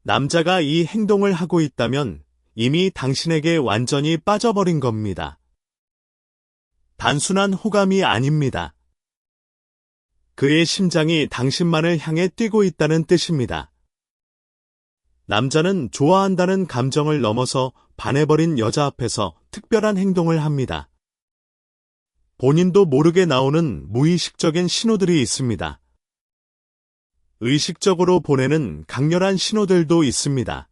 남자가 이 행동을 하고 있다면 이미 당신에게 완전히 빠져버린 겁니다. 단순한 호감이 아닙니다. 그의 심장이 당신만을 향해 뛰고 있다는 뜻입니다. 남자는 좋아한다는 감정을 넘어서 반해버린 여자 앞에서 특별한 행동을 합니다. 본인도 모르게 나오는 무의식적인 신호들이 있습니다. 의식적으로 보내는 강렬한 신호들도 있습니다.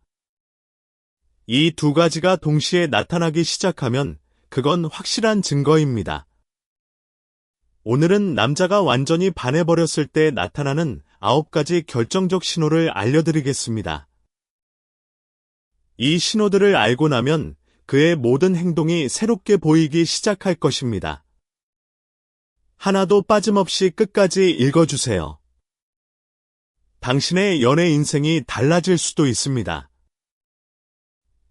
이 두 가지가 동시에 나타나기 시작하면 그건 확실한 증거입니다. 오늘은 남자가 완전히 반해버렸을 때 나타나는 9가지 결정적 신호를 알려드리겠습니다. 이 신호들을 알고 나면 그의 모든 행동이 새롭게 보이기 시작할 것입니다. 하나도 빠짐없이 끝까지 읽어주세요. 당신의 연애 인생이 달라질 수도 있습니다.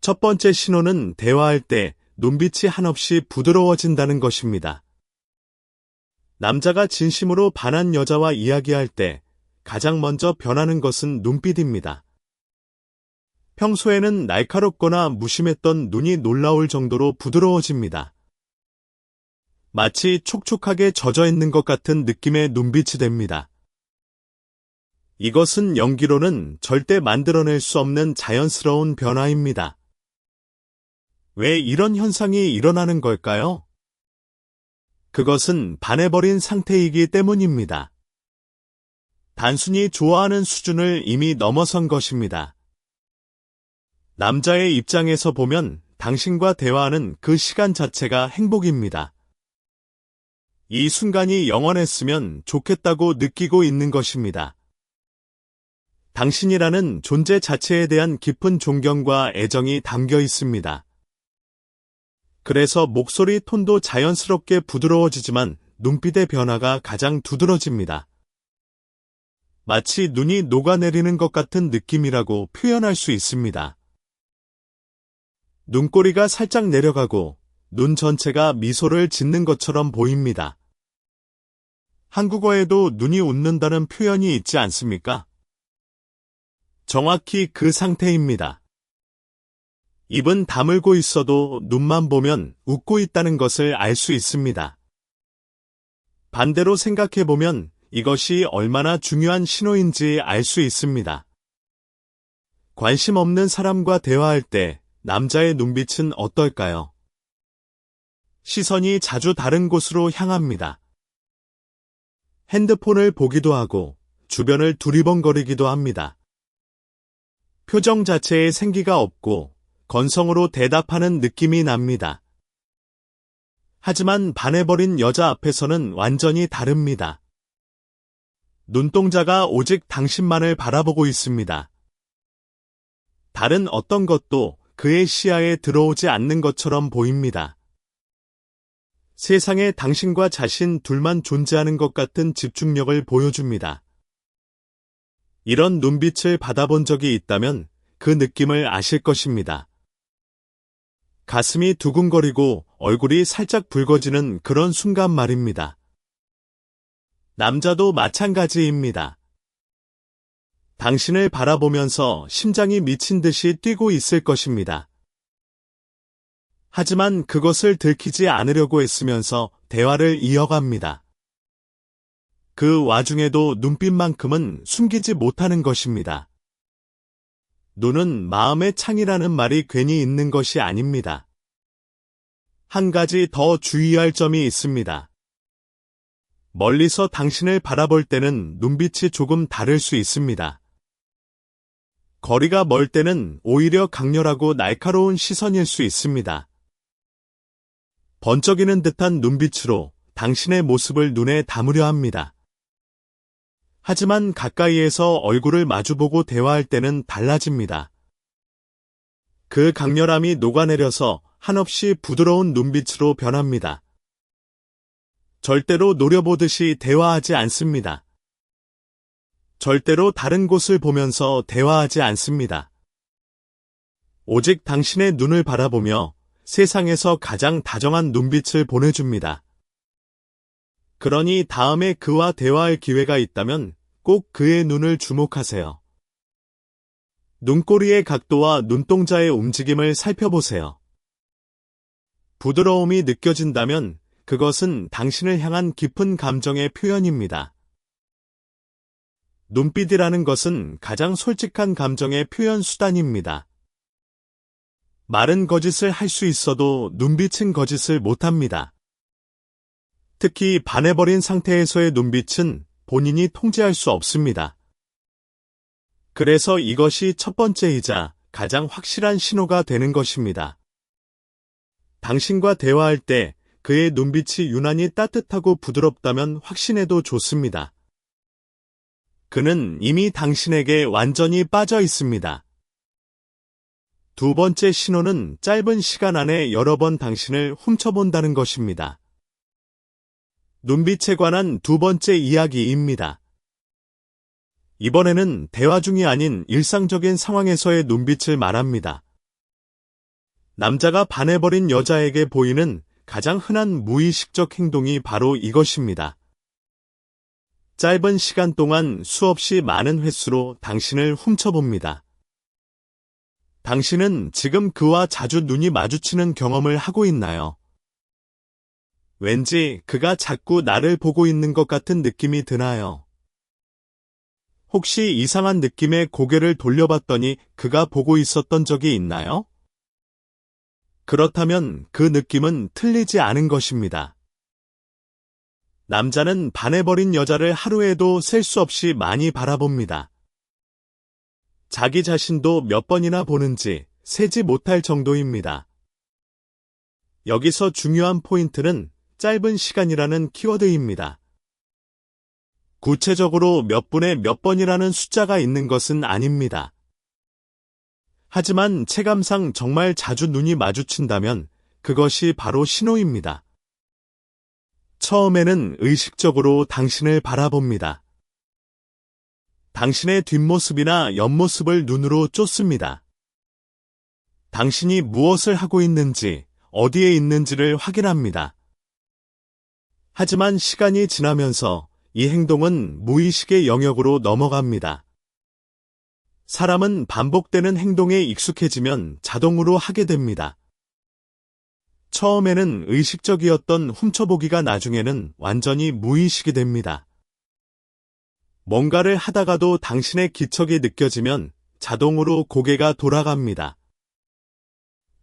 첫 번째 신호는 대화할 때 눈빛이 한없이 부드러워진다는 것입니다. 남자가 진심으로 반한 여자와 이야기할 때 가장 먼저 변하는 것은 눈빛입니다. 평소에는 날카롭거나 무심했던 눈이 놀라울 정도로 부드러워집니다. 마치 촉촉하게 젖어 있는 것 같은 느낌의 눈빛이 됩니다. 이것은 연기로는 절대 만들어낼 수 없는 자연스러운 변화입니다. 왜 이런 현상이 일어나는 걸까요? 그것은 반해버린 상태이기 때문입니다. 단순히 좋아하는 수준을 이미 넘어선 것입니다. 남자의 입장에서 보면 당신과 대화하는 그 시간 자체가 행복입니다. 이 순간이 영원했으면 좋겠다고 느끼고 있는 것입니다. 당신이라는 존재 자체에 대한 깊은 존경과 애정이 담겨 있습니다. 그래서 목소리 톤도 자연스럽게 부드러워지지만 눈빛의 변화가 가장 두드러집니다. 마치 눈이 녹아내리는 것 같은 느낌이라고 표현할 수 있습니다. 눈꼬리가 살짝 내려가고 눈 전체가 미소를 짓는 것처럼 보입니다. 한국어에도 눈이 웃는다는 표현이 있지 않습니까? 정확히 그 상태입니다. 입은 다물고 있어도 눈만 보면 웃고 있다는 것을 알 수 있습니다. 반대로 생각해보면 이것이 얼마나 중요한 신호인지 알 수 있습니다. 관심 없는 사람과 대화할 때 남자의 눈빛은 어떨까요? 시선이 자주 다른 곳으로 향합니다. 핸드폰을 보기도 하고 주변을 두리번거리기도 합니다. 표정 자체에 생기가 없고 건성으로 대답하는 느낌이 납니다. 하지만 반해버린 여자 앞에서는 완전히 다릅니다. 눈동자가 오직 당신만을 바라보고 있습니다. 다른 어떤 것도 그의 시야에 들어오지 않는 것처럼 보입니다. 세상에 당신과 자신 둘만 존재하는 것 같은 집중력을 보여줍니다. 이런 눈빛을 받아본 적이 있다면 그 느낌을 아실 것입니다. 가슴이 두근거리고 얼굴이 살짝 붉어지는 그런 순간 말입니다. 남자도 마찬가지입니다. 당신을 바라보면서 심장이 미친 듯이 뛰고 있을 것입니다. 하지만 그것을 들키지 않으려고 애쓰면서 대화를 이어갑니다. 그 와중에도 눈빛만큼은 숨기지 못하는 것입니다. 눈은 마음의 창이라는 말이 괜히 있는 것이 아닙니다. 한 가지 더 주의할 점이 있습니다. 멀리서 당신을 바라볼 때는 눈빛이 조금 다를 수 있습니다. 거리가 멀 때는 오히려 강렬하고 날카로운 시선일 수 있습니다. 번쩍이는 듯한 눈빛으로 당신의 모습을 눈에 담으려 합니다. 하지만 가까이에서 얼굴을 마주보고 대화할 때는 달라집니다. 그 강렬함이 녹아내려서 한없이 부드러운 눈빛으로 변합니다. 절대로 노려보듯이 대화하지 않습니다. 절대로 다른 곳을 보면서 대화하지 않습니다. 오직 당신의 눈을 바라보며 세상에서 가장 다정한 눈빛을 보내줍니다. 그러니 다음에 그와 대화할 기회가 있다면 꼭 그의 눈을 주목하세요. 눈꼬리의 각도와 눈동자의 움직임을 살펴보세요. 부드러움이 느껴진다면 그것은 당신을 향한 깊은 감정의 표현입니다. 눈빛이라는 것은 가장 솔직한 감정의 표현 수단입니다. 말은 거짓을 할 수 있어도 눈빛은 거짓을 못합니다. 특히 반해버린 상태에서의 눈빛은 본인이 통제할 수 없습니다. 그래서 이것이 첫 번째이자 가장 확실한 신호가 되는 것입니다. 당신과 대화할 때 그의 눈빛이 유난히 따뜻하고 부드럽다면 확신해도 좋습니다. 그는 이미 당신에게 완전히 빠져 있습니다. 두 번째 신호는 짧은 시간 안에 여러 번 당신을 훔쳐본다는 것입니다. 눈빛에 관한 두 번째 이야기입니다. 이번에는 대화 중이 아닌 일상적인 상황에서의 눈빛을 말합니다. 남자가 반해버린 여자에게 보이는 가장 흔한 무의식적 행동이 바로 이것입니다. 짧은 시간 동안 수없이 많은 횟수로 당신을 훔쳐봅니다. 당신은 지금 그와 자주 눈이 마주치는 경험을 하고 있나요? 왠지 그가 자꾸 나를 보고 있는 것 같은 느낌이 드나요? 혹시 이상한 느낌에 고개를 돌려봤더니 그가 보고 있었던 적이 있나요? 그렇다면 그 느낌은 틀리지 않은 것입니다. 남자는 반해버린 여자를 하루에도 셀 수 없이 많이 바라봅니다. 자기 자신도 몇 번이나 보는지 세지 못할 정도입니다. 여기서 중요한 포인트는 짧은 시간이라는 키워드입니다. 구체적으로 몇 분에 몇 번이라는 숫자가 있는 것은 아닙니다. 하지만 체감상 정말 자주 눈이 마주친다면 그것이 바로 신호입니다. 처음에는 의식적으로 당신을 바라봅니다. 당신의 뒷모습이나 옆모습을 눈으로 쫓습니다. 당신이 무엇을 하고 있는지, 어디에 있는지를 확인합니다. 하지만 시간이 지나면서 이 행동은 무의식의 영역으로 넘어갑니다. 사람은 반복되는 행동에 익숙해지면 자동으로 하게 됩니다. 처음에는 의식적이었던 훔쳐보기가 나중에는 완전히 무의식이 됩니다. 뭔가를 하다가도 당신의 기척이 느껴지면 자동으로 고개가 돌아갑니다.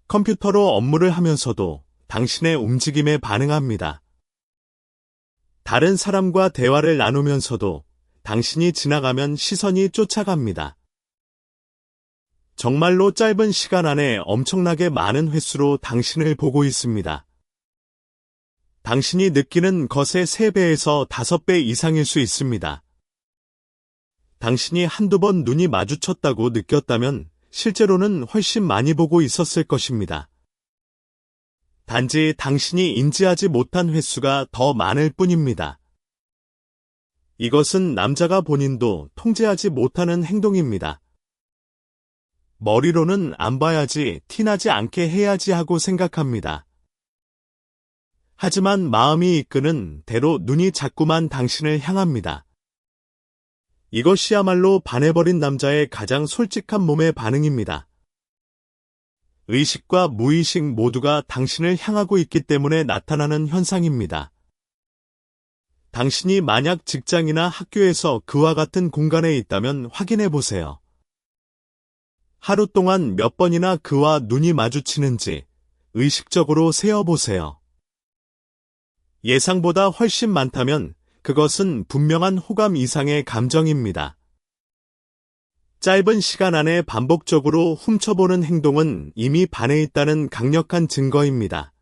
컴퓨터로 업무를 하면서도 당신의 움직임에 반응합니다. 다른 사람과 대화를 나누면서도 당신이 지나가면 시선이 쫓아갑니다. 정말로 짧은 시간 안에 엄청나게 많은 횟수로 당신을 보고 있습니다. 당신이 느끼는 것의 3배에서 5배 이상일 수 있습니다. 당신이 한두 번 눈이 마주쳤다고 느꼈다면 실제로는 훨씬 많이 보고 있었을 것입니다. 단지 당신이 인지하지 못한 횟수가 더 많을 뿐입니다. 이것은 남자가 본인도 통제하지 못하는 행동입니다. 머리로는 안 봐야지, 티나지 않게 해야지 하고 생각합니다. 하지만 마음이 이끄는 대로 눈이 자꾸만 당신을 향합니다. 이것이야말로 반해버린 남자의 가장 솔직한 몸의 반응입니다. 의식과 무의식 모두가 당신을 향하고 있기 때문에 나타나는 현상입니다. 당신이 만약 직장이나 학교에서 그와 같은 공간에 있다면 확인해 보세요. 하루 동안 몇 번이나 그와 눈이 마주치는지 의식적으로 세어보세요. 예상보다 훨씬 많다면 그것은 분명한 호감 이상의 감정입니다. 짧은 시간 안에 반복적으로 훔쳐보는 행동은 이미 반해 있다는 강력한 증거입니다.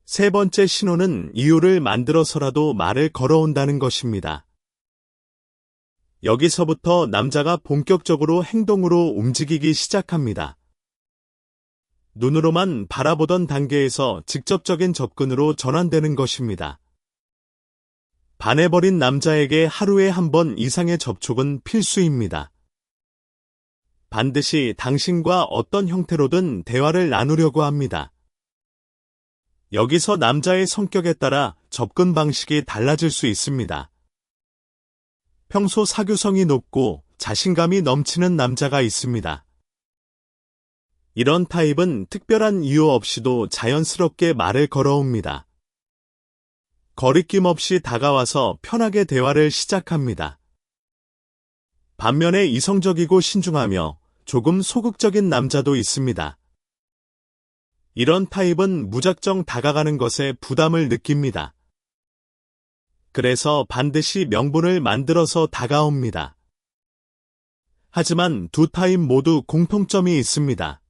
세 번째 신호는 이유를 만들어서라도 말을 걸어온다는 것입니다. 여기서부터 남자가 본격적으로 행동으로 움직이기 시작합니다. 눈으로만 바라보던 단계에서 직접적인 접근으로 전환되는 것입니다. 반해버린 남자에게 하루에 한 번 이상의 접촉은 필수입니다. 반드시 당신과 어떤 형태로든 대화를 나누려고 합니다. 여기서 남자의 성격에 따라 접근 방식이 달라질 수 있습니다. 평소 사교성이 높고 자신감이 넘치는 남자가 있습니다. 이런 타입은 특별한 이유 없이도 자연스럽게 말을 걸어옵니다. 거리낌 없이 다가와서 편하게 대화를 시작합니다. 반면에 이성적이고 신중하며 조금 소극적인 남자도 있습니다. 이런 타입은 무작정 다가가는 것에 부담을 느낍니다. 그래서 반드시 명분을 만들어서 다가옵니다. 하지만 두 타입 모두 공통점이 있습니다.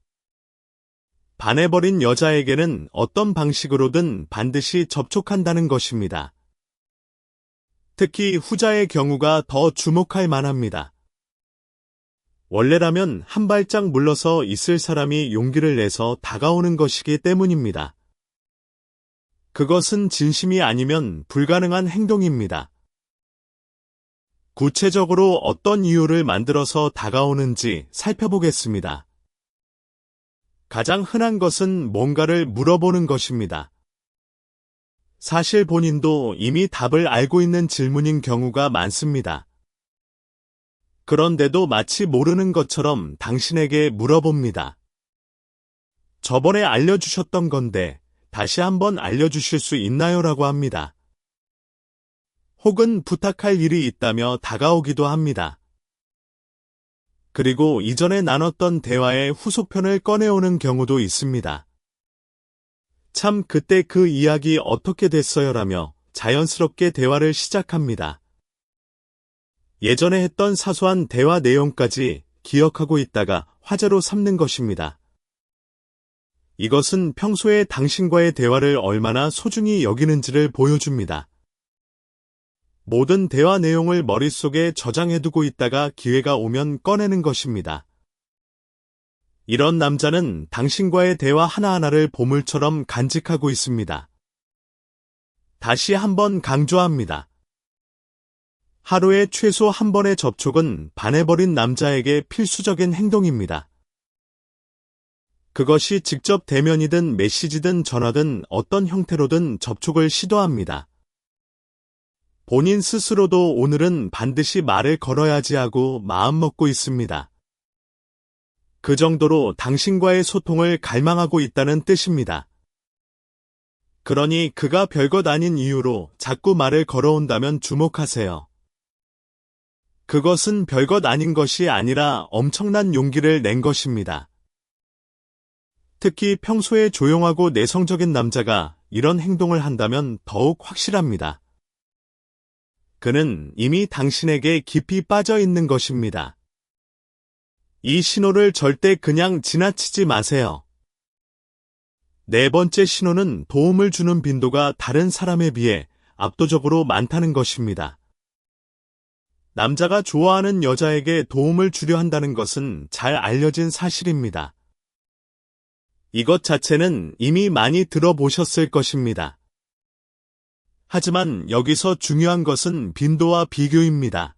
반해버린 여자에게는 어떤 방식으로든 반드시 접촉한다는 것입니다. 특히 후자의 경우가 더 주목할 만합니다. 원래라면 한 발짝 물러서 있을 사람이 용기를 내서 다가오는 것이기 때문입니다. 그것은 진심이 아니면 불가능한 행동입니다. 구체적으로 어떤 이유를 만들어서 다가오는지 살펴보겠습니다. 가장 흔한 것은 뭔가를 물어보는 것입니다. 사실 본인도 이미 답을 알고 있는 질문인 경우가 많습니다. 그런데도 마치 모르는 것처럼 당신에게 물어봅니다. 저번에 알려주셨던 건데 다시 한번 알려주실 수 있나요? 라고 합니다. 혹은 부탁할 일이 있다며 다가오기도 합니다. 그리고 이전에 나눴던 대화의 후속편을 꺼내오는 경우도 있습니다. 참 그때 그 이야기 어떻게 됐어요? 라며 자연스럽게 대화를 시작합니다. 예전에 했던 사소한 대화 내용까지 기억하고 있다가 화제로 삼는 것입니다. 이것은 평소에 당신과의 대화를 얼마나 소중히 여기는지를 보여줍니다. 모든 대화 내용을 머릿속에 저장해두고 있다가 기회가 오면 꺼내는 것입니다. 이런 남자는 당신과의 대화 하나하나를 보물처럼 간직하고 있습니다. 다시 한번 강조합니다. 하루에 최소 한 번의 접촉은 반해버린 남자에게 필수적인 행동입니다. 그것이 직접 대면이든 메시지든 전화든 어떤 형태로든 접촉을 시도합니다. 본인 스스로도 오늘은 반드시 말을 걸어야지 하고 마음먹고 있습니다. 그 정도로 당신과의 소통을 갈망하고 있다는 뜻입니다. 그러니 그가 별것 아닌 이유로 자꾸 말을 걸어온다면 주목하세요. 그것은 별것 아닌 것이 아니라 엄청난 용기를 낸 것입니다. 특히 평소에 조용하고 내성적인 남자가 이런 행동을 한다면 더욱 확실합니다. 그는 이미 당신에게 깊이 빠져 있는 것입니다. 이 신호를 절대 그냥 지나치지 마세요. 네 번째 신호는 도움을 주는 빈도가 다른 사람에 비해 압도적으로 많다는 것입니다. 남자가 좋아하는 여자에게 도움을 주려 한다는 것은 잘 알려진 사실입니다. 이것 자체는 이미 많이 들어보셨을 것입니다. 하지만 여기서 중요한 것은 빈도와 비교입니다.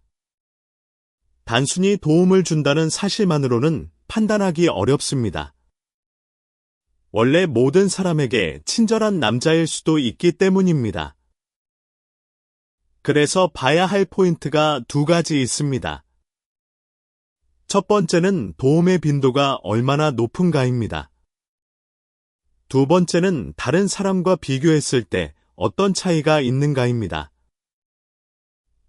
단순히 도움을 준다는 사실만으로는 판단하기 어렵습니다. 원래 모든 사람에게 친절한 남자일 수도 있기 때문입니다. 그래서 봐야 할 포인트가 두 가지 있습니다. 첫 번째는 도움의 빈도가 얼마나 높은가입니다. 두 번째는 다른 사람과 비교했을 때 어떤 차이가 있는가입니다.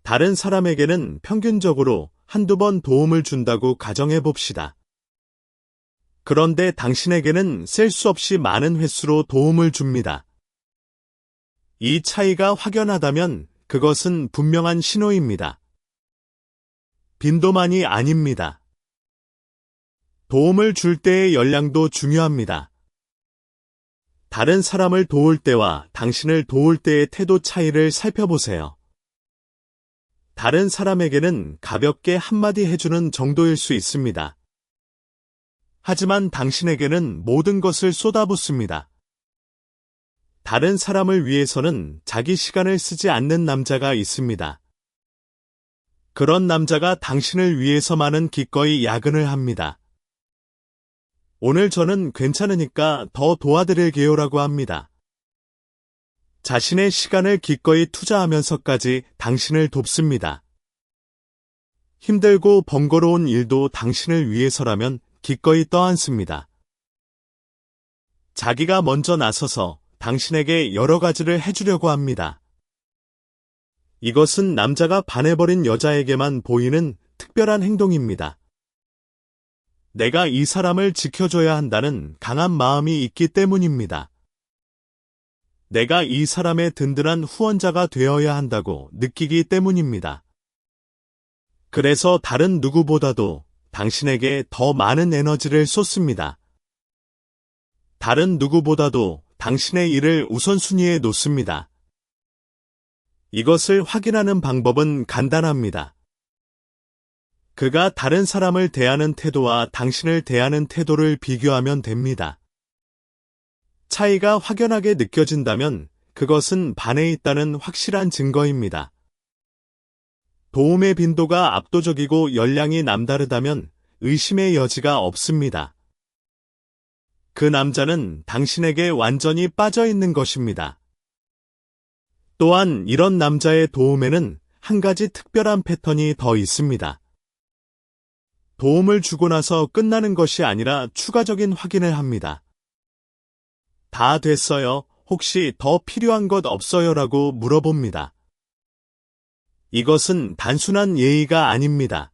다른 사람에게는 평균적으로 한두 번 도움을 준다고 가정해 봅시다. 그런데 당신에게는 셀 수 없이 많은 횟수로 도움을 줍니다. 이 차이가 확연하다면 그것은 분명한 신호입니다. 빈도만이 아닙니다. 도움을 줄 때의 열량도 중요합니다. 다른 사람을 도울 때와 당신을 도울 때의 태도 차이를 살펴보세요. 다른 사람에게는 가볍게 한마디 해주는 정도일 수 있습니다. 하지만 당신에게는 모든 것을 쏟아붓습니다. 다른 사람을 위해서는 자기 시간을 쓰지 않는 남자가 있습니다. 그런 남자가 당신을 위해서만은 기꺼이 야근을 합니다. 오늘 저는 괜찮으니까 더 도와드릴게요라고 합니다. 자신의 시간을 기꺼이 투자하면서까지 당신을 돕습니다. 힘들고 번거로운 일도 당신을 위해서라면 기꺼이 떠안습니다. 자기가 먼저 나서서 당신에게 여러 가지를 해주려고 합니다. 이것은 남자가 반해버린 여자에게만 보이는 특별한 행동입니다. 내가 이 사람을 지켜줘야 한다는 강한 마음이 있기 때문입니다. 내가 이 사람의 든든한 후원자가 되어야 한다고 느끼기 때문입니다. 그래서 다른 누구보다도 당신에게 더 많은 에너지를 쏟습니다. 다른 누구보다도 당신의 일을 우선순위에 놓습니다. 이것을 확인하는 방법은 간단합니다. 그가 다른 사람을 대하는 태도와 당신을 대하는 태도를 비교하면 됩니다. 차이가 확연하게 느껴진다면 그것은 반해 있다는 확실한 증거입니다. 도움의 빈도가 압도적이고 열량이 남다르다면 의심의 여지가 없습니다. 그 남자는 당신에게 완전히 빠져 있는 것입니다. 또한 이런 남자의 도움에는 한 가지 특별한 패턴이 더 있습니다. 도움을 주고 나서 끝나는 것이 아니라 추가적인 확인을 합니다. 다 됐어요. 혹시 더 필요한 것 없어요? 라고 물어봅니다. 이것은 단순한 예의가 아닙니다.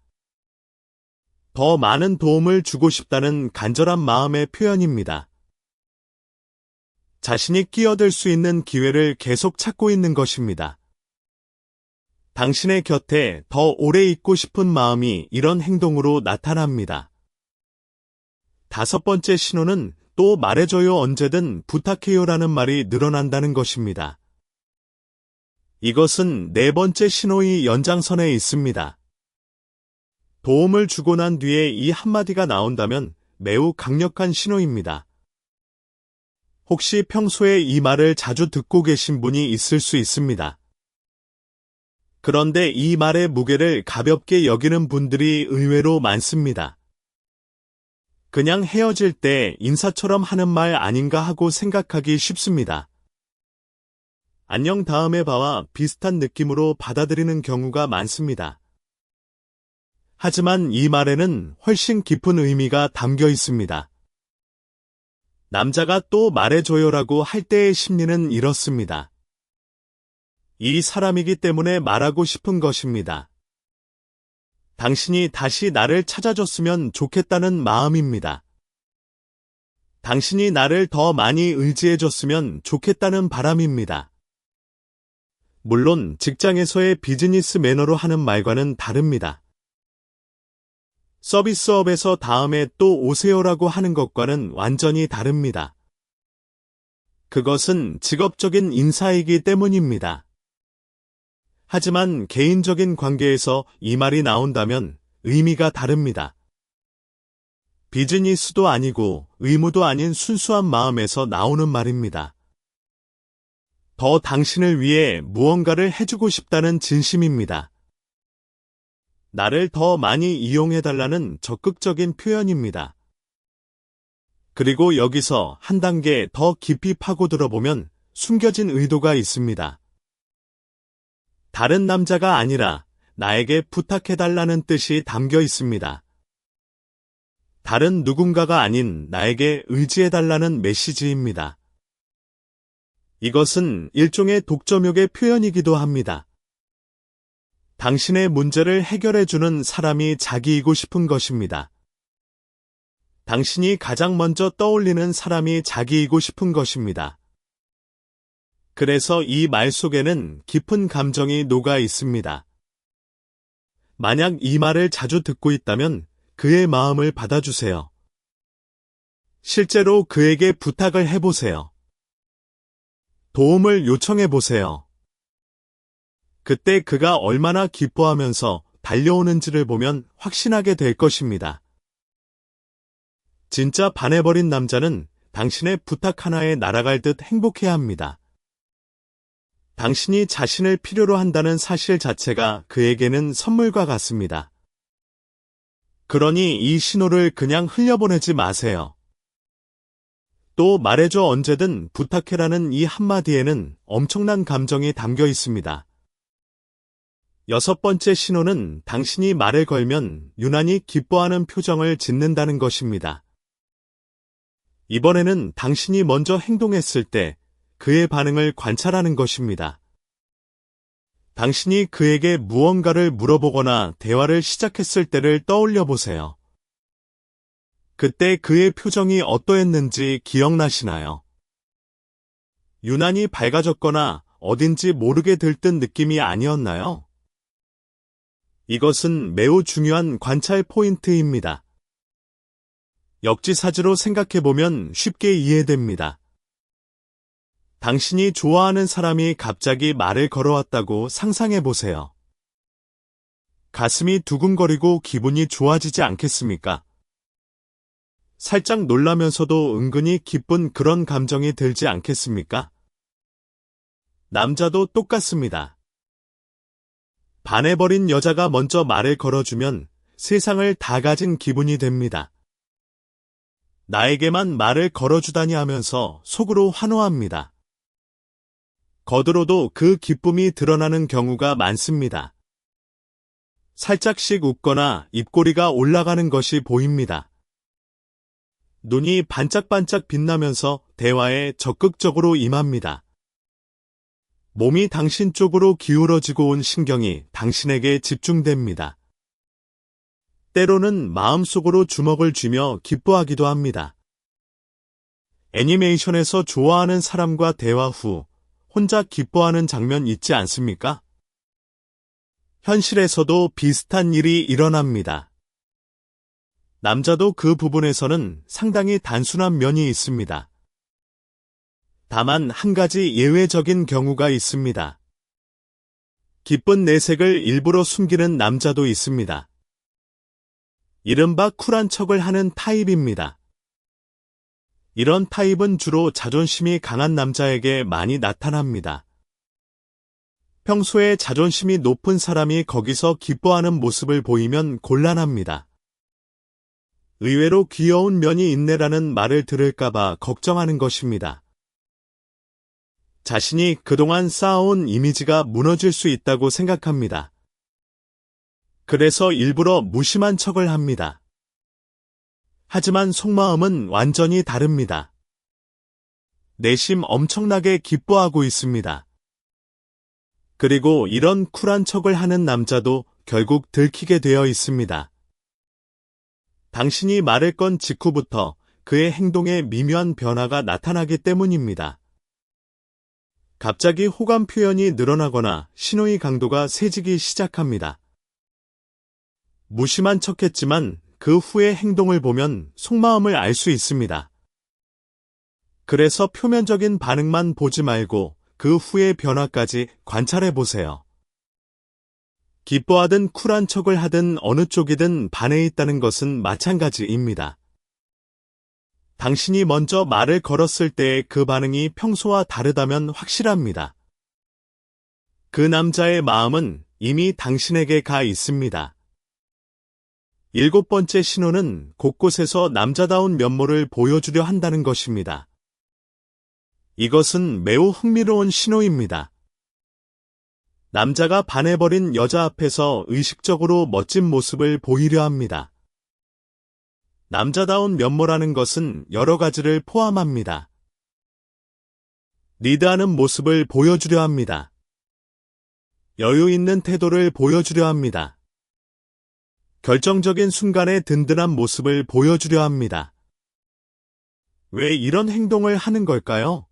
더 많은 도움을 주고 싶다는 간절한 마음의 표현입니다. 자신이 끼어들 수 있는 기회를 계속 찾고 있는 것입니다. 당신의 곁에 더 오래 있고 싶은 마음이 이런 행동으로 나타납니다. 5번째 신호는 또 말해줘요, 언제든 부탁해요라는 말이 늘어난다는 것입니다. 이것은 4번째 신호의 연장선에 있습니다. 도움을 주고 난 뒤에 이 한마디가 나온다면 매우 강력한 신호입니다. 혹시 평소에 이 말을 자주 듣고 계신 분이 있을 수 있습니다. 그런데 이 말의 무게를 가볍게 여기는 분들이 의외로 많습니다. 그냥 헤어질 때 인사처럼 하는 말 아닌가 하고 생각하기 쉽습니다. 안녕 다음에 봐와 비슷한 느낌으로 받아들이는 경우가 많습니다. 하지만 이 말에는 훨씬 깊은 의미가 담겨 있습니다. 남자가 또 말해줘요라고 할 때의 심리는 이렇습니다. 이 사람이기 때문에 말하고 싶은 것입니다. 당신이 다시 나를 찾아줬으면 좋겠다는 마음입니다. 당신이 나를 더 많이 의지해줬으면 좋겠다는 바람입니다. 물론 직장에서의 비즈니스 매너로 하는 말과는 다릅니다. 서비스업에서 다음에 또 오세요라고 하는 것과는 완전히 다릅니다. 그것은 직업적인 인사이기 때문입니다. 하지만 개인적인 관계에서 이 말이 나온다면 의미가 다릅니다. 비즈니스도 아니고 의무도 아닌 순수한 마음에서 나오는 말입니다. 더 당신을 위해 무언가를 해주고 싶다는 진심입니다. 나를 더 많이 이용해달라는 적극적인 표현입니다. 그리고 여기서 한 단계 더 깊이 파고들어보면 숨겨진 의도가 있습니다. 다른 남자가 아니라 나에게 부탁해달라는 뜻이 담겨 있습니다. 다른 누군가가 아닌 나에게 의지해달라는 메시지입니다. 이것은 일종의 독점욕의 표현이기도 합니다. 당신의 문제를 해결해주는 사람이 자기이고 싶은 것입니다. 당신이 가장 먼저 떠올리는 사람이 자기이고 싶은 것입니다. 그래서 이 말 속에는 깊은 감정이 녹아 있습니다. 만약 이 말을 자주 듣고 있다면 그의 마음을 받아주세요. 실제로 그에게 부탁을 해보세요. 도움을 요청해보세요. 그때 그가 얼마나 기뻐하면서 달려오는지를 보면 확신하게 될 것입니다. 진짜 반해버린 남자는 당신의 부탁 하나에 날아갈 듯 행복해야 합니다. 당신이 자신을 필요로 한다는 사실 자체가 그에게는 선물과 같습니다. 그러니 이 신호를 그냥 흘려보내지 마세요. 또 말해줘 언제든 부탁해라는 이 한마디에는 엄청난 감정이 담겨 있습니다. 6번째 신호는 당신이 말을 걸면 유난히 기뻐하는 표정을 짓는다는 것입니다. 이번에는 당신이 먼저 행동했을 때 그의 반응을 관찰하는 것입니다. 당신이 그에게 무언가를 물어보거나 대화를 시작했을 때를 떠올려 보세요. 그때 그의 표정이 어떠했는지 기억나시나요? 유난히 밝아졌거나 어딘지 모르게 들뜬 느낌이 아니었나요? 이것은 매우 중요한 관찰 포인트입니다. 역지사지로 생각해보면 쉽게 이해됩니다. 당신이 좋아하는 사람이 갑자기 말을 걸어왔다고 상상해보세요. 가슴이 두근거리고 기분이 좋아지지 않겠습니까? 살짝 놀라면서도 은근히 기쁜 그런 감정이 들지 않겠습니까? 남자도 똑같습니다. 반해버린 여자가 먼저 말을 걸어주면 세상을 다 가진 기분이 됩니다. 나에게만 말을 걸어주다니 하면서 속으로 환호합니다. 겉으로도 그 기쁨이 드러나는 경우가 많습니다. 살짝씩 웃거나 입꼬리가 올라가는 것이 보입니다. 눈이 반짝반짝 빛나면서 대화에 적극적으로 임합니다. 몸이 당신 쪽으로 기울어지고 온 신경이 당신에게 집중됩니다. 때로는 마음속으로 주먹을 쥐며 기뻐하기도 합니다. 애니메이션에서 좋아하는 사람과 대화 후 혼자 기뻐하는 장면 있지 않습니까? 현실에서도 비슷한 일이 일어납니다. 남자도 그 부분에서는 상당히 단순한 면이 있습니다. 다만 한 가지 예외적인 경우가 있습니다. 기쁜 내색을 일부러 숨기는 남자도 있습니다. 이른바 쿨한 척을 하는 타입입니다. 이런 타입은 주로 자존심이 강한 남자에게 많이 나타납니다. 평소에 자존심이 높은 사람이 거기서 기뻐하는 모습을 보이면 곤란합니다. 의외로 귀여운 면이 있네라는 말을 들을까봐 걱정하는 것입니다. 자신이 그동안 쌓아온 이미지가 무너질 수 있다고 생각합니다. 그래서 일부러 무심한 척을 합니다. 하지만 속마음은 완전히 다릅니다. 내심 엄청나게 기뻐하고 있습니다. 그리고 이런 쿨한 척을 하는 남자도 결국 들키게 되어 있습니다. 당신이 말을 건 직후부터 그의 행동에 미묘한 변화가 나타나기 때문입니다. 갑자기 호감 표현이 늘어나거나 신호의 강도가 세지기 시작합니다. 무심한 척했지만 그 후의 행동을 보면 속마음을 알 수 있습니다. 그래서 표면적인 반응만 보지 말고 그 후의 변화까지 관찰해 보세요. 기뻐하든 쿨한 척을 하든 어느 쪽이든 반해 있다는 것은 마찬가지입니다. 당신이 먼저 말을 걸었을 때의 그 반응이 평소와 다르다면 확실합니다. 그 남자의 마음은 이미 당신에게 가 있습니다. 7번째 신호는 곳곳에서 남자다운 면모를 보여주려 한다는 것입니다. 이것은 매우 흥미로운 신호입니다. 남자가 반해버린 여자 앞에서 의식적으로 멋진 모습을 보이려 합니다. 남자다운 면모라는 것은 여러 가지를 포함합니다. 리드하는 모습을 보여주려 합니다. 여유 있는 태도를 보여주려 합니다. 결정적인 순간에 든든한 모습을 보여주려 합니다. 왜 이런 행동을 하는 걸까요?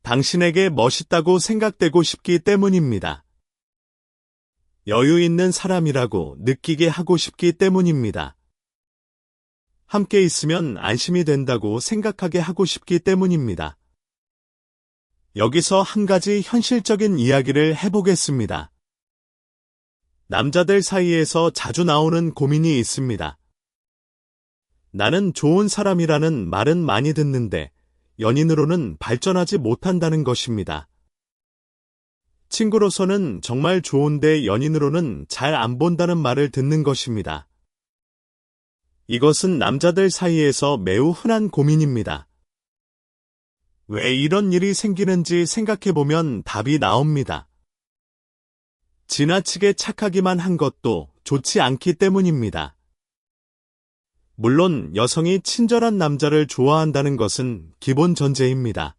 당신에게 멋있다고 생각되고 싶기 때문입니다. 여유 있는 사람이라고 느끼게 하고 싶기 때문입니다. 함께 있으면 안심이 된다고 생각하게 하고 싶기 때문입니다. 여기서 한 가지 현실적인 이야기를 해보겠습니다. 남자들 사이에서 자주 나오는 고민이 있습니다. 나는 좋은 사람이라는 말은 많이 듣는데 연인으로는 발전하지 못한다는 것입니다. 친구로서는 정말 좋은데 연인으로는 잘 안 본다는 말을 듣는 것입니다. 이것은 남자들 사이에서 매우 흔한 고민입니다. 왜 이런 일이 생기는지 생각해보면 답이 나옵니다. 지나치게 착하기만 한 것도 좋지 않기 때문입니다. 물론 여성이 친절한 남자를 좋아한다는 것은 기본 전제입니다.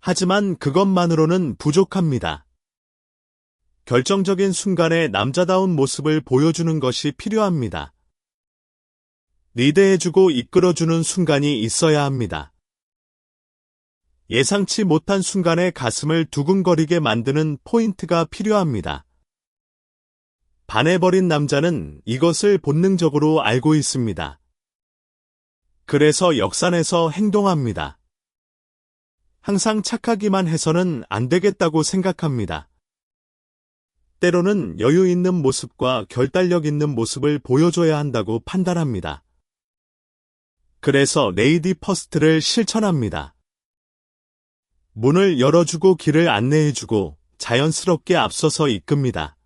하지만 그것만으로는 부족합니다. 결정적인 순간에 남자다운 모습을 보여주는 것이 필요합니다. 리드해주고 이끌어주는 순간이 있어야 합니다. 예상치 못한 순간에 가슴을 두근거리게 만드는 포인트가 필요합니다. 반해버린 남자는 이것을 본능적으로 알고 있습니다. 그래서 역산해서 행동합니다. 항상 착하기만 해서는 안 되겠다고 생각합니다. 때로는 여유 있는 모습과 결단력 있는 모습을 보여줘야 한다고 판단합니다. 그래서 레이디 퍼스트를 실천합니다. 문을 열어주고 길을 안내해주고 자연스럽게 앞서서 이끕니다.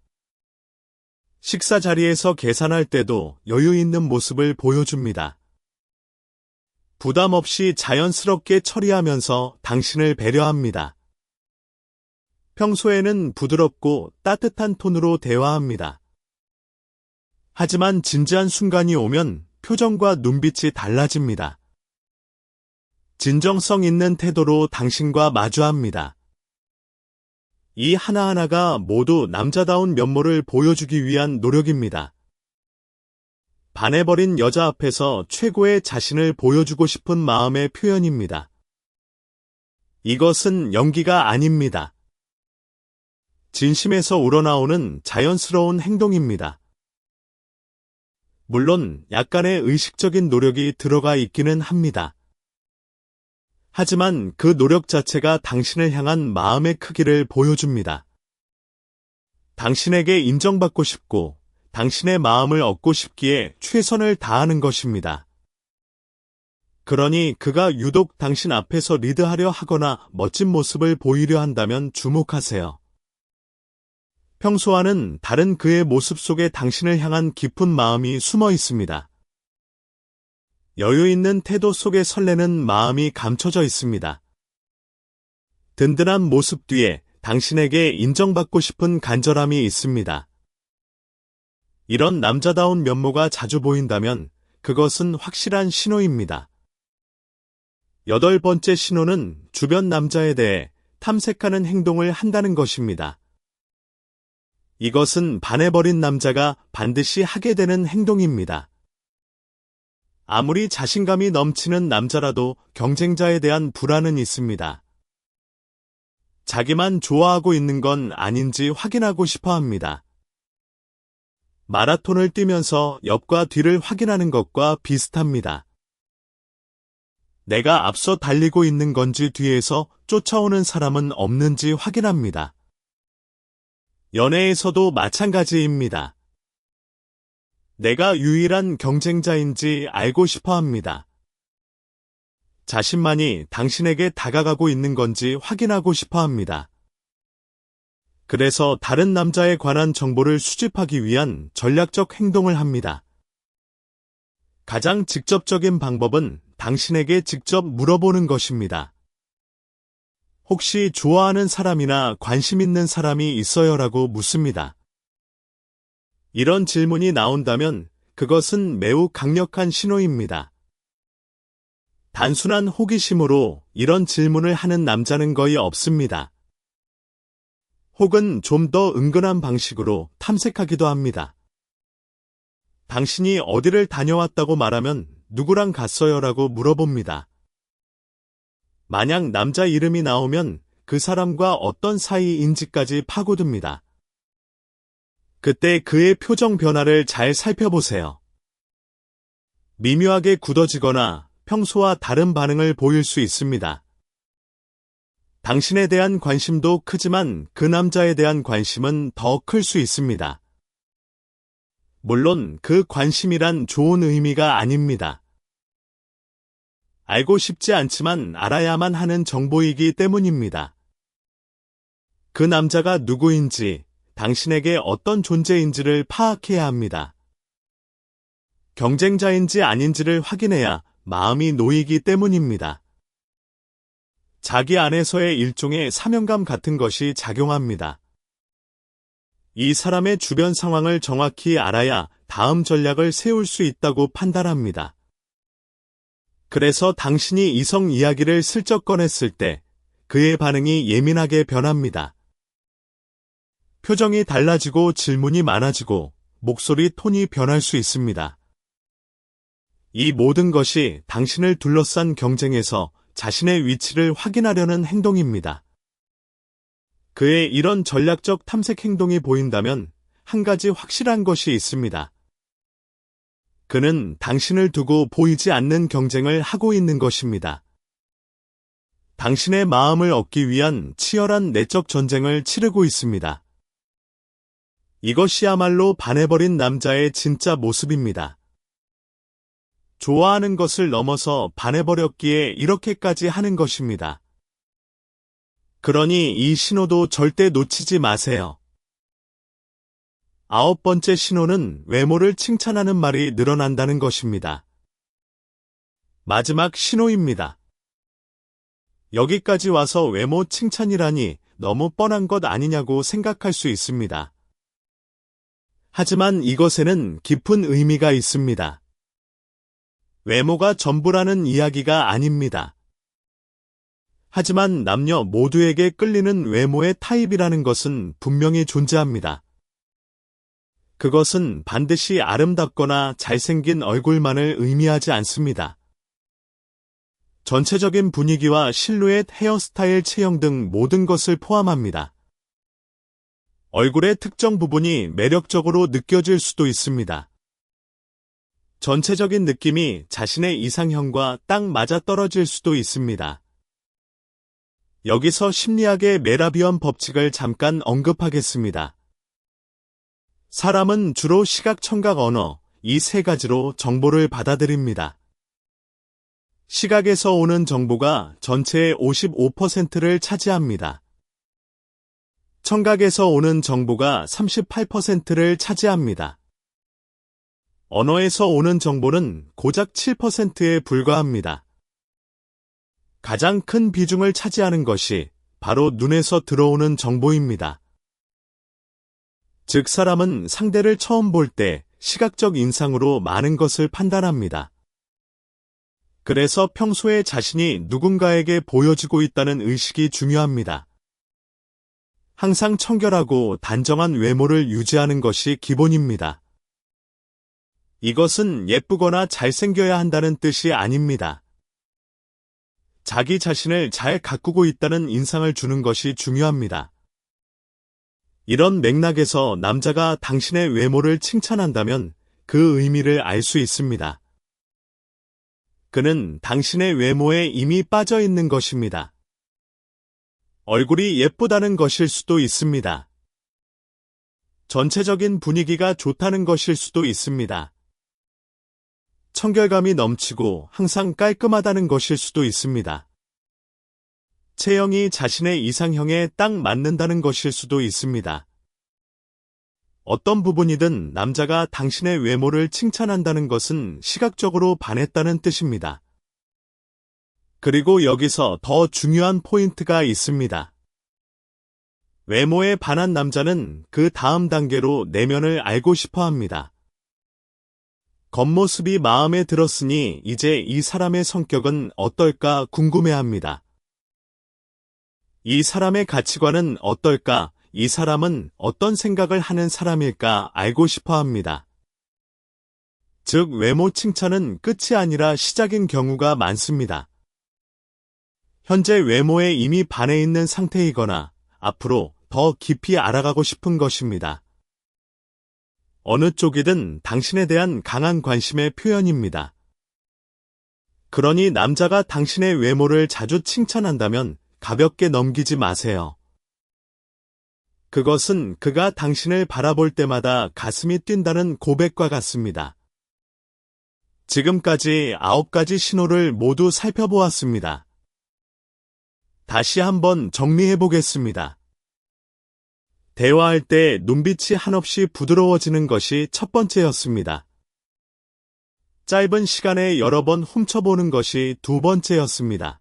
식사 자리에서 계산할 때도 여유 있는 모습을 보여줍니다. 부담 없이 자연스럽게 처리하면서 당신을 배려합니다. 평소에는 부드럽고 따뜻한 톤으로 대화합니다. 하지만 진지한 순간이 오면 표정과 눈빛이 달라집니다. 진정성 있는 태도로 당신과 마주합니다. 이 하나하나가 모두 남자다운 면모를 보여주기 위한 노력입니다. 반해버린 여자 앞에서 최고의 자신을 보여주고 싶은 마음의 표현입니다. 이것은 연기가 아닙니다. 진심에서 우러나오는 자연스러운 행동입니다. 물론 약간의 의식적인 노력이 들어가 있기는 합니다. 하지만 그 노력 자체가 당신을 향한 마음의 크기를 보여줍니다. 당신에게 인정받고 싶고 당신의 마음을 얻고 싶기에 최선을 다하는 것입니다. 그러니 그가 유독 당신 앞에서 리드하려 하거나 멋진 모습을 보이려 한다면 주목하세요. 평소와는 다른 그의 모습 속에 당신을 향한 깊은 마음이 숨어 있습니다. 여유 있는 태도 속에 설레는 마음이 감춰져 있습니다. 든든한 모습 뒤에 당신에게 인정받고 싶은 간절함이 있습니다. 이런 남자다운 면모가 자주 보인다면 그것은 확실한 신호입니다. 8번째 신호는 주변 남자에 대해 탐색하는 행동을 한다는 것입니다. 이것은 반해버린 남자가 반드시 하게 되는 행동입니다. 아무리 자신감이 넘치는 남자라도 경쟁자에 대한 불안은 있습니다. 자기만 좋아하고 있는 건 아닌지 확인하고 싶어 합니다. 마라톤을 뛰면서 옆과 뒤를 확인하는 것과 비슷합니다. 내가 앞서 달리고 있는 건지 뒤에서 쫓아오는 사람은 없는지 확인합니다. 연애에서도 마찬가지입니다. 내가 유일한 경쟁자인지 알고 싶어 합니다. 자신만이 당신에게 다가가고 있는 건지 확인하고 싶어 합니다. 그래서 다른 남자에 관한 정보를 수집하기 위한 전략적 행동을 합니다. 가장 직접적인 방법은 당신에게 직접 물어보는 것입니다. 혹시 좋아하는 사람이나 관심 있는 사람이 있어요라고 묻습니다. 이런 질문이 나온다면 그것은 매우 강력한 신호입니다. 단순한 호기심으로 이런 질문을 하는 남자는 거의 없습니다. 혹은 좀 더 은근한 방식으로 탐색하기도 합니다. 당신이 어디를 다녀왔다고 말하면 누구랑 갔어요라고 물어봅니다. 만약 남자 이름이 나오면 그 사람과 어떤 사이인지까지 파고듭니다. 그때 그의 표정 변화를 잘 살펴보세요. 미묘하게 굳어지거나 평소와 다른 반응을 보일 수 있습니다. 당신에 대한 관심도 크지만 그 남자에 대한 관심은 더 클 수 있습니다. 물론 그 관심이란 좋은 의미가 아닙니다. 알고 싶지 않지만 알아야만 하는 정보이기 때문입니다. 그 남자가 누구인지, 당신에게 어떤 존재인지를 파악해야 합니다. 경쟁자인지 아닌지를 확인해야 마음이 놓이기 때문입니다. 자기 안에서의 일종의 사명감 같은 것이 작용합니다. 이 사람의 주변 상황을 정확히 알아야 다음 전략을 세울 수 있다고 판단합니다. 그래서 당신이 이성 이야기를 슬쩍 꺼냈을 때 그의 반응이 예민하게 변합니다. 표정이 달라지고 질문이 많아지고 목소리 톤이 변할 수 있습니다. 이 모든 것이 당신을 둘러싼 경쟁에서 자신의 위치를 확인하려는 행동입니다. 그의 이런 전략적 탐색 행동이 보인다면 한 가지 확실한 것이 있습니다. 그는 당신을 두고 보이지 않는 경쟁을 하고 있는 것입니다. 당신의 마음을 얻기 위한 치열한 내적 전쟁을 치르고 있습니다. 이것이야말로 반해버린 남자의 진짜 모습입니다. 좋아하는 것을 넘어서 반해버렸기에 이렇게까지 하는 것입니다. 그러니 이 신호도 절대 놓치지 마세요. 9번째 신호는 외모를 칭찬하는 말이 늘어난다는 것입니다. 마지막 신호입니다. 여기까지 와서 외모 칭찬이라니 너무 뻔한 것 아니냐고 생각할 수 있습니다. 하지만 이것에는 깊은 의미가 있습니다. 외모가 전부라는 이야기가 아닙니다. 하지만 남녀 모두에게 끌리는 외모의 타입이라는 것은 분명히 존재합니다. 그것은 반드시 아름답거나 잘생긴 얼굴만을 의미하지 않습니다. 전체적인 분위기와 실루엣, 헤어스타일, 체형 등 모든 것을 포함합니다. 얼굴의 특정 부분이 매력적으로 느껴질 수도 있습니다. 전체적인 느낌이 자신의 이상형과 딱 맞아떨어질 수도 있습니다. 여기서 심리학의 메라비언 법칙을 잠깐 언급하겠습니다. 사람은 주로 시각, 청각, 언어, 이 세 가지로 정보를 받아들입니다. 시각에서 오는 정보가 전체의 55%를 차지합니다. 청각에서 오는 정보가 38%를 차지합니다. 언어에서 오는 정보는 고작 7%에 불과합니다. 가장 큰 비중을 차지하는 것이 바로 눈에서 들어오는 정보입니다. 즉, 사람은 상대를 처음 볼 때 시각적 인상으로 많은 것을 판단합니다. 그래서 평소에 자신이 누군가에게 보여지고 있다는 의식이 중요합니다. 항상 청결하고 단정한 외모를 유지하는 것이 기본입니다. 이것은 예쁘거나 잘생겨야 한다는 뜻이 아닙니다. 자기 자신을 잘 가꾸고 있다는 인상을 주는 것이 중요합니다. 이런 맥락에서 남자가 당신의 외모를 칭찬한다면 그 의미를 알 수 있습니다. 그는 당신의 외모에 이미 빠져 있는 것입니다. 얼굴이 예쁘다는 것일 수도 있습니다. 전체적인 분위기가 좋다는 것일 수도 있습니다. 청결감이 넘치고 항상 깔끔하다는 것일 수도 있습니다. 체형이 자신의 이상형에 딱 맞는다는 것일 수도 있습니다. 어떤 부분이든 남자가 당신의 외모를 칭찬한다는 것은 시각적으로 반했다는 뜻입니다. 그리고 여기서 더 중요한 포인트가 있습니다. 외모에 반한 남자는 그 다음 단계로 내면을 알고 싶어 합니다. 겉모습이 마음에 들었으니 이제 이 사람의 성격은 어떨까 궁금해합니다. 이 사람의 가치관은 어떨까? 이 사람은 어떤 생각을 하는 사람일까 알고 싶어 합니다. 즉, 외모 칭찬은 끝이 아니라 시작인 경우가 많습니다. 현재 외모에 이미 반해 있는 상태이거나 앞으로 더 깊이 알아가고 싶은 것입니다. 어느 쪽이든 당신에 대한 강한 관심의 표현입니다. 그러니 남자가 당신의 외모를 자주 칭찬한다면 가볍게 넘기지 마세요. 그것은 그가 당신을 바라볼 때마다 가슴이 뛴다는 고백과 같습니다. 지금까지 9가지 신호를 모두 살펴보았습니다. 다시 한번 정리해 보겠습니다. 대화할 때 눈빛이 한없이 부드러워지는 것이 첫 번째였습니다. 짧은 시간에 여러 번 훔쳐보는 것이 두 번째였습니다.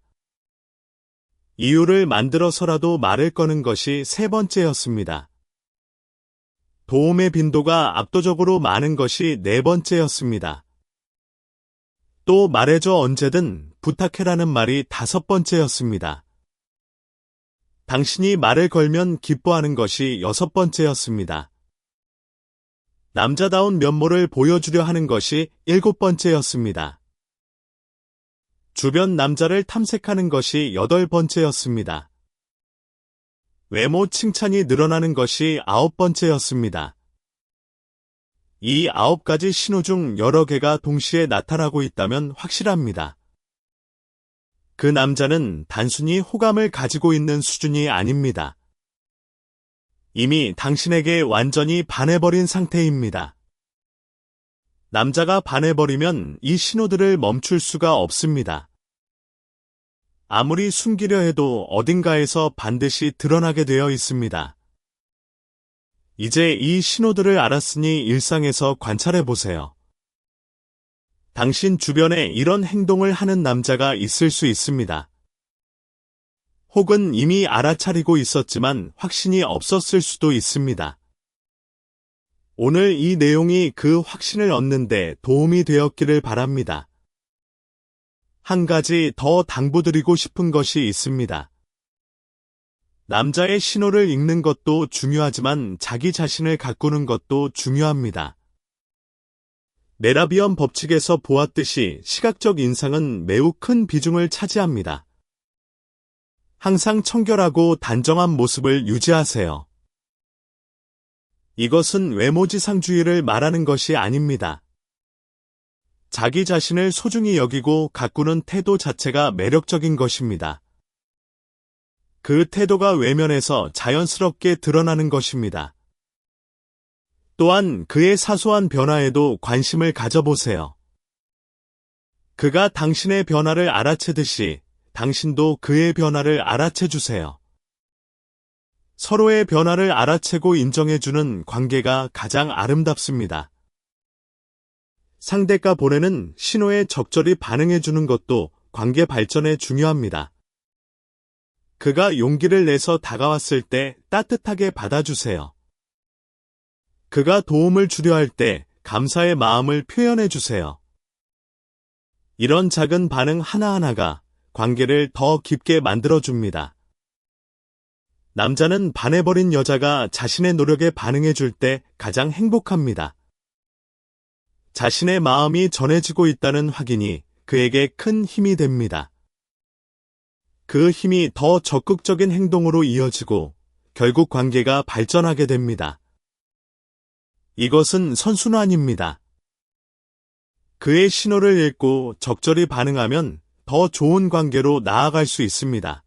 이유를 만들어서라도 말을 꺼는 것이 세 번째였습니다. 도움의 빈도가 압도적으로 많은 것이 네 번째였습니다. 또 말해줘 언제든 부탁해라는 말이 다섯 번째였습니다. 당신이 말을 걸면 기뻐하는 것이 여섯 번째였습니다. 남자다운 면모를 보여주려 하는 것이 일곱 번째였습니다. 주변 남자를 탐색하는 것이 여덟 번째였습니다. 외모 칭찬이 늘어나는 것이 아홉 번째였습니다. 이 아홉 가지 신호 중 여러 개가 동시에 나타나고 있다면 확실합니다. 그 남자는 단순히 호감을 가지고 있는 수준이 아닙니다. 이미 당신에게 완전히 반해버린 상태입니다. 남자가 반해버리면 이 신호들을 멈출 수가 없습니다. 아무리 숨기려 해도 어딘가에서 반드시 드러나게 되어 있습니다. 이제 이 신호들을 알았으니 일상에서 관찰해 보세요. 당신 주변에 이런 행동을 하는 남자가 있을 수 있습니다. 혹은 이미 알아차리고 있었지만 확신이 없었을 수도 있습니다. 오늘 이 내용이 그 확신을 얻는 데 도움이 되었기를 바랍니다. 한 가지 더 당부드리고 싶은 것이 있습니다. 남자의 신호를 읽는 것도 중요하지만 자기 자신을 가꾸는 것도 중요합니다. 메라비언 법칙에서 보았듯이 시각적 인상은 매우 큰 비중을 차지합니다. 항상 청결하고 단정한 모습을 유지하세요. 이것은 외모지상주의를 말하는 것이 아닙니다. 자기 자신을 소중히 여기고 가꾸는 태도 자체가 매력적인 것입니다. 그 태도가 외면에서 자연스럽게 드러나는 것입니다. 또한 그의 사소한 변화에도 관심을 가져보세요. 그가 당신의 변화를 알아채듯이 당신도 그의 변화를 알아채주세요. 서로의 변화를 알아채고 인정해주는 관계가 가장 아름답습니다. 상대가 보내는 신호에 적절히 반응해주는 것도 관계 발전에 중요합니다. 그가 용기를 내서 다가왔을 때 따뜻하게 받아주세요. 그가 도움을 주려 할 때 감사의 마음을 표현해주세요. 이런 작은 반응 하나하나가 관계를 더 깊게 만들어줍니다. 남자는 반해버린 여자가 자신의 노력에 반응해줄 때 가장 행복합니다. 자신의 마음이 전해지고 있다는 확인이 그에게 큰 힘이 됩니다. 그 힘이 더 적극적인 행동으로 이어지고 결국 관계가 발전하게 됩니다. 이것은 선순환입니다. 그의 신호를 읽고 적절히 반응하면 더 좋은 관계로 나아갈 수 있습니다.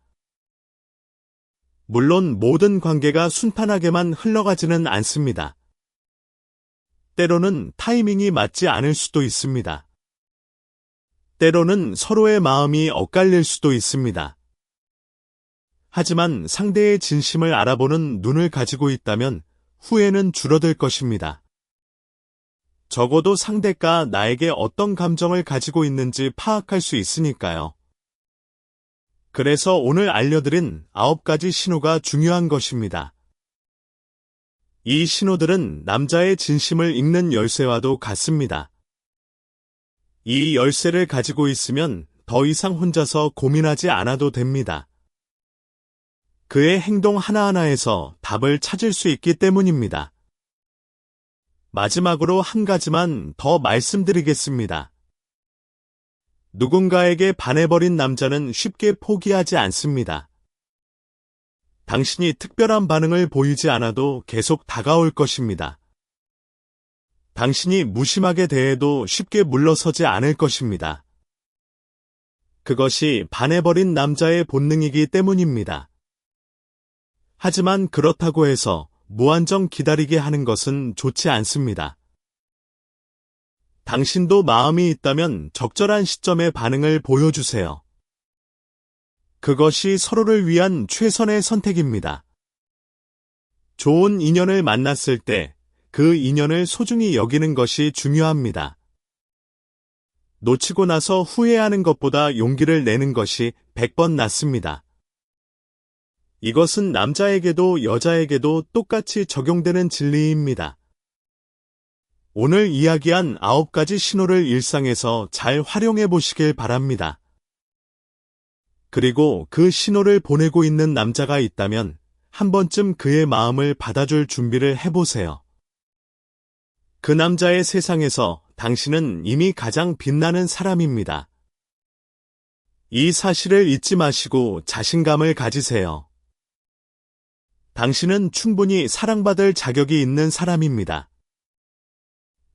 물론 모든 관계가 순탄하게만 흘러가지는 않습니다. 때로는 타이밍이 맞지 않을 수도 있습니다. 때로는 서로의 마음이 엇갈릴 수도 있습니다. 하지만 상대의 진심을 알아보는 눈을 가지고 있다면 후회는 줄어들 것입니다. 적어도 상대가 나에게 어떤 감정을 가지고 있는지 파악할 수 있으니까요. 그래서 오늘 알려드린 9가지 신호가 중요한 것입니다. 이 신호들은 남자의 진심을 읽는 열쇠와도 같습니다. 이 열쇠를 가지고 있으면 더 이상 혼자서 고민하지 않아도 됩니다. 그의 행동 하나하나에서 답을 찾을 수 있기 때문입니다. 마지막으로 한 가지만 더 말씀드리겠습니다. 누군가에게 반해버린 남자는 쉽게 포기하지 않습니다. 당신이 특별한 반응을 보이지 않아도 계속 다가올 것입니다. 당신이 무심하게 대해도 쉽게 물러서지 않을 것입니다. 그것이 반해버린 남자의 본능이기 때문입니다. 하지만 그렇다고 해서 무한정 기다리게 하는 것은 좋지 않습니다. 당신도 마음이 있다면 적절한 시점에 반응을 보여주세요. 그것이 서로를 위한 최선의 선택입니다. 좋은 인연을 만났을 때 그 인연을 소중히 여기는 것이 중요합니다. 놓치고 나서 후회하는 것보다 용기를 내는 것이 100번 낫습니다. 이것은 남자에게도 여자에게도 똑같이 적용되는 진리입니다. 오늘 이야기한 9가지 신호를 일상에서 잘 활용해 보시길 바랍니다. 그리고 그 신호를 보내고 있는 남자가 있다면 한 번쯤 그의 마음을 받아줄 준비를 해보세요. 그 남자의 세상에서 당신은 이미 가장 빛나는 사람입니다. 이 사실을 잊지 마시고 자신감을 가지세요. 당신은 충분히 사랑받을 자격이 있는 사람입니다.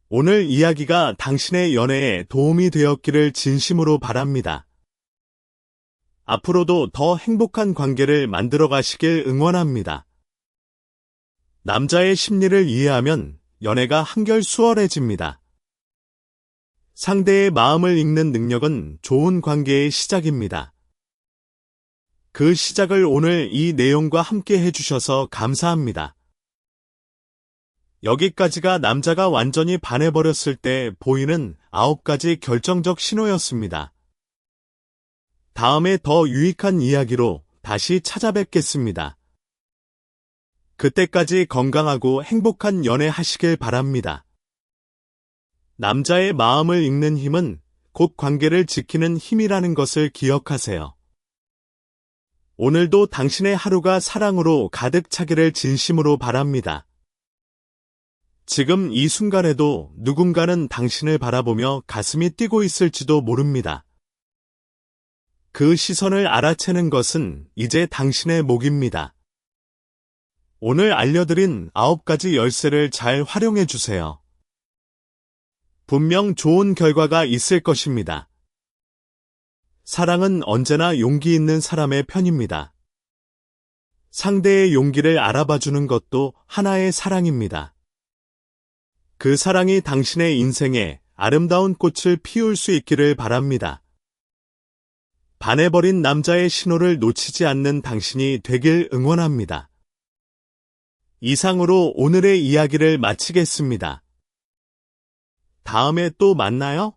오늘 이야기가 당신의 연애에 도움이 되었기를 진심으로 바랍니다. 앞으로도 더 행복한 관계를 만들어 가시길 응원합니다. 남자의 심리를 이해하면 연애가 한결 수월해집니다. 상대의 마음을 읽는 능력은 좋은 관계의 시작입니다. 그 시작을 오늘 이 내용과 함께 해주셔서 감사합니다. 여기까지가 남자가 완전히 반해버렸을 때 보이는 9가지 결정적 신호였습니다. 다음에 더 유익한 이야기로 다시 찾아뵙겠습니다. 그때까지 건강하고 행복한 연애 하시길 바랍니다. 남자의 마음을 읽는 힘은 곧 관계를 지키는 힘이라는 것을 기억하세요. 오늘도 당신의 하루가 사랑으로 가득 차기를 진심으로 바랍니다. 지금 이 순간에도 누군가는 당신을 바라보며 가슴이 뛰고 있을지도 모릅니다. 그 시선을 알아채는 것은 이제 당신의 몫입니다. 오늘 알려드린 9가지 열쇠를 잘 활용해 주세요. 분명 좋은 결과가 있을 것입니다. 사랑은 언제나 용기 있는 사람의 편입니다. 상대의 용기를 알아봐주는 것도 하나의 사랑입니다. 그 사랑이 당신의 인생에 아름다운 꽃을 피울 수 있기를 바랍니다. 반해버린 남자의 신호를 놓치지 않는 당신이 되길 응원합니다. 이상으로 오늘의 이야기를 마치겠습니다. 다음에 또 만나요.